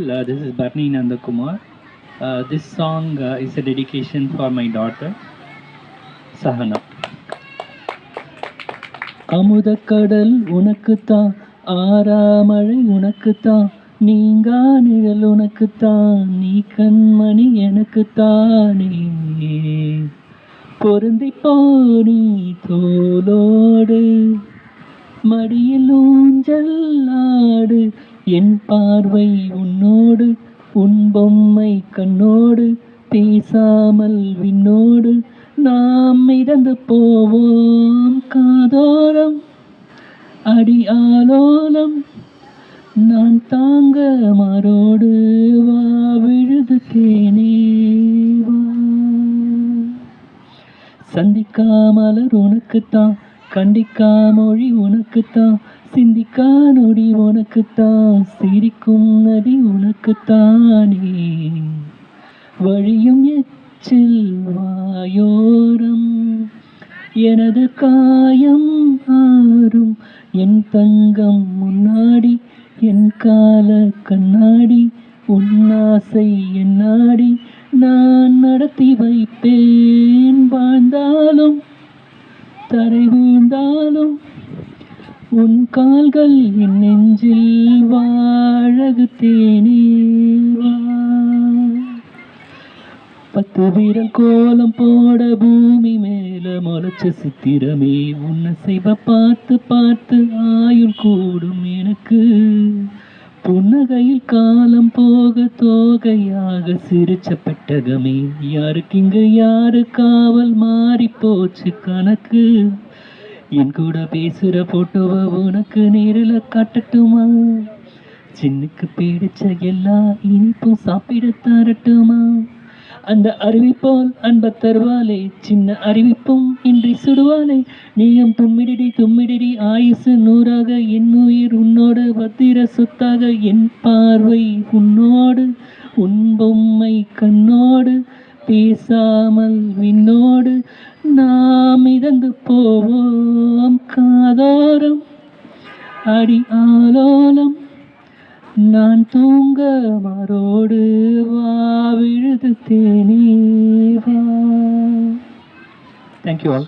This is Barney Nandakumar. This song is a dedication for my daughter, Sahana. அமுதக்கடல் உனக்குத்தான், ஆறாமழை உனக்குத்தான், நீங்கா நிழல் உனக்குத்தான், நீ கண்மணி எனக்குத்தானே. பொருந்தி போனி தோளோடு மடியில் ஊஞ்சல் ஆடு, என் பார்வை உன்னோடு, உன் பொம்மை கண்ணோடு, பேசாமல் விண்ணோடு நாம் மிதந்து போவோம் காதோரம். அடி ஆலோலம் நான் தாங்க மாரோடு, வா விழுது தேனே வா. சந்திக்காமலர் உனக்குத்தான், கண்டிக்கா மொழி உனக்குத்தான், சிந்திக்கா நொடி உனக்குத்தான், சிரிக்கும் நதி உனக்குத்தானே. வழியும் எச்சில் வாயோரம் எனது காயம் ஆறும், என் தங்கம் முன்னாடி என் கால கண்ணாடி, உன்னாசை என்னாடி நான் நடத்தி வைப்பேன். வாழ்ந்தாலும் தரை வீழ்ந்தாலும் உன் கால்கள் என் நெஞ்சில் வாழகு தேனே வா. 10 விரல் கோலம் போட பூமி மேல முளைச்ச சித்திரமே, உன்னை செய்வ பார்த்து பார்த்து ஆயுள் கூடும் எனக்கு. புன்னகையில் காலம் போக தோகையாக சிரிச்ச பெட்டகமே, யாருக்கு இங்கு யாரு காவல் மாறி போச்சு கணக்கு. என் கூட பேசுற போட்டோவை உனக்கு நேரில் காட்டட்டுமா, சின்னுக்கு பிடிச்ச எல்லா இனிப்பும் சாப்பிட தரட்டுமா. அந்த அறிவிப்போல் அன்ப தருவாளே, சின்ன அறிவிப்பும் இன்றி சுடுவாளே. நீயும் தும்மிடிடி தும்மிடிடி ஆயுசு 100ஆக, என் உயிர் உன்னோடு பத்திர சொத்தாக. என் பார்வை உன்னோடு, உன் பொம்மை கண்ணோடு, பேசாமல் விண்ணோடு நாம் மிதந்து போவோம் காதோரம். அடி ஆலோலம் நான் தூங்க மாரோடு, வா விழுது தேனே வா. Thank you all.